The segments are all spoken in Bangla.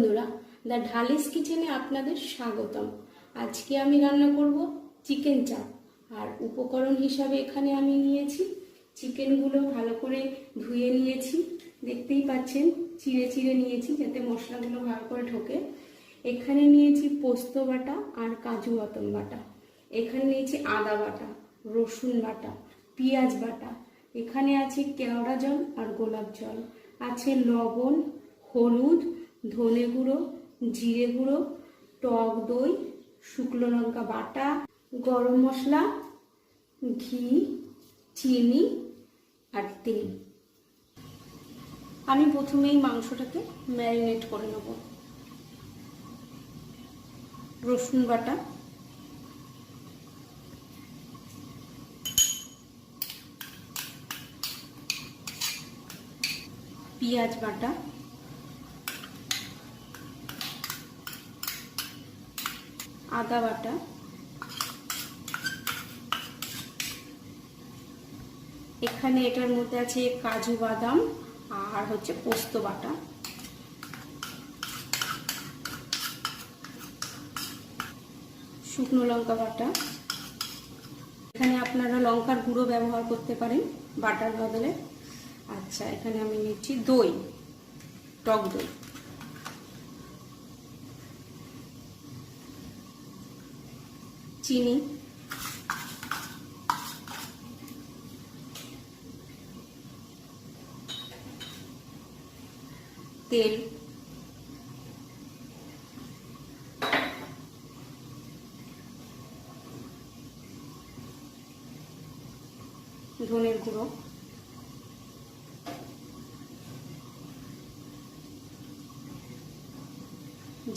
বন্ধুরা, দ্য ঢালিস কিচেনে আপনাদের স্বাগতম। আজকে আমি রান্না করব চিকেন চাপ। আর উপকরণ হিসাবে এখানে আমি নিয়েছি চিকেনগুলো ভালো করে ধুয়ে নিয়েছি, দেখতেই পাচ্ছেন চিড়ে চিড়ে নিয়েছি যাতে মশলাগুলো ভালো করে ঢোকে। এখানে নিয়েছি পোস্ত বাটা আর কাজু বাদাম বাটা। এখানে নিয়েছি আদা বাটা, রসুন বাটা, পেঁয়াজ বাটা। এখানে আছে কেওড়া জল আর গোলাপ জল, আছে লবণ, হলুদ, ধনে গুঁড়ো, জিরে গুঁড়ো, টক দই, শুকনো লঙ্কা বাটা, গরম মশলা, ঘি, চিনি আর তেল। আমি প্রথমেই মাংসটাকে ম্যারিনেট করে নেব। রসুন বাটা, পেঁয়াজ বাটা, আদা বাটা, এখানে এটার মধ্যে আছে কাজু বাদাম আর হচ্ছে পোস্ত বাটা, শুকনো লঙ্কা বাটা। এখানে আপনারা লঙ্কার গুঁড়ো ব্যবহার করতে পারেন বাটার বদলে। আচ্ছা, এখানে আমি নিচ্ছি দই, টক দই, চিনি, তেল, ধনের গুঁড়ো,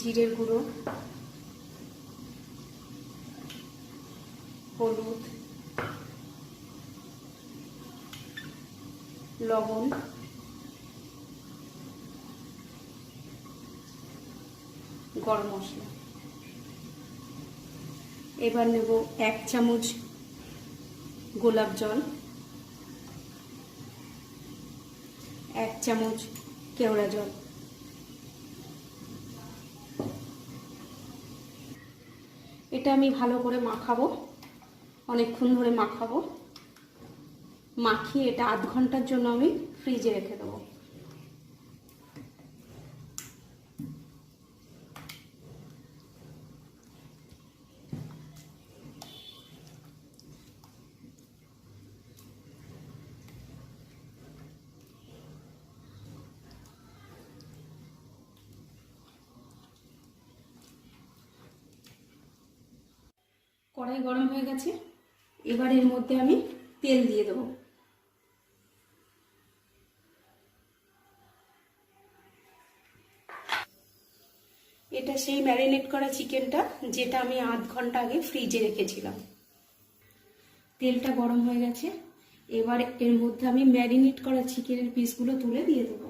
জিরের গুঁড়ো, হলুদ, লবণ, গরম মশলা। এবার নেব 1 চামচ গোলাপ জল, 1 চামচ কেওড়া জল। এটা আমি ভালো করে মাখাবো, অনেকক্ষণ ধরে মাখাবো। মাখিয়ে এটা আধ ঘন্টার জন্য আমি ফ্রিজে রেখে দেবো। কড়াই গরম হয়ে গেছে, এবার এর মধ্যে আমি তেল দিয়ে দেবো। এটা সেই ম্যারিনেট করা চিকেনটা যেটা আমি আধ ঘন্টা আগে ফ্রিজে রেখেছিলাম। তেলটা গরম হয়ে গেছে, এবার এর মধ্যে আমি ম্যারিনেট করা চিকেনের পিসগুলো তুলে দিয়ে দেবো।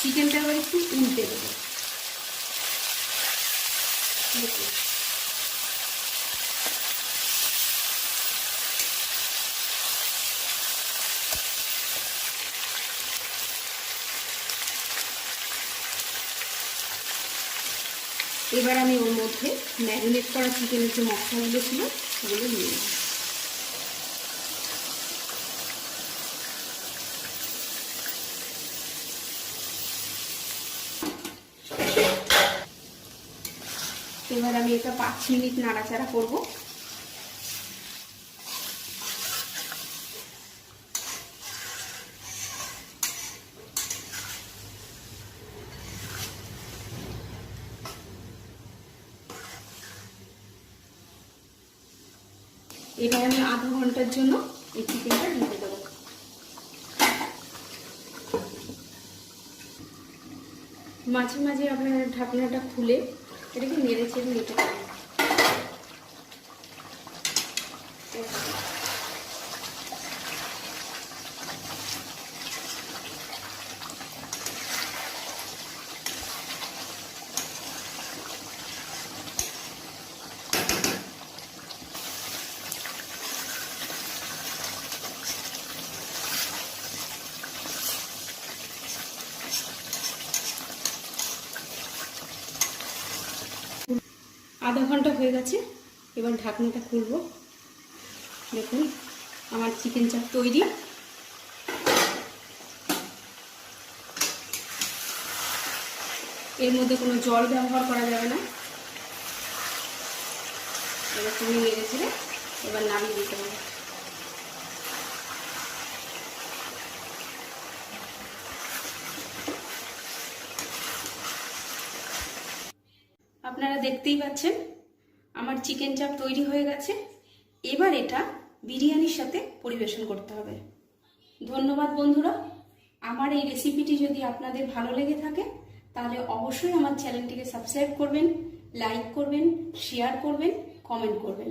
চিকেনটা আবার একটু উল্টে দেবো। এবার আমি ওর মধ্যে ম্যারিনেট করা চিকেনের যে মশলাগুলো ছিল সেগুলো নিয়ে নেব। এবার আমি এটা 5 মিনিট নাড়াচাড়া করব। এবার আমি আধা ঘন্টার জন্য এই চিকেনটা ঢেকে দেবো। মাঝে মাঝে আপনার ঢাকনাটা খুলে এটাকে নেড়ে চেড়ে নিতে পারেন। আধা ঘন্টা হয়ে গেছে, এবার ঢাকনাটা খুলবো। দেখুন আমার চিকেন চাপ তৈরি। এর মধ্যে কোনো জল ব্যবহার করা যাবে না। এবার তুমি লেগেছিল, এবার নামিয়ে দিতে হবে। আপনারা দেখতেই পাচ্ছেন আমার চিকেন চাপ তৈরি হয়ে গেছে। এবার এটা বিরিয়ানির সাথে পরিবেশন করতে হবে। ধন্যবাদ বন্ধুরা। আমার এই রেসিপিটি যদি আপনাদের ভালো লেগে থাকে তাহলে অবশ্যই আমার চ্যানেলটিকে সাবস্ক্রাইব করবেন, লাইক করবেন, শেয়ার করবেন, কমেন্ট করবেন।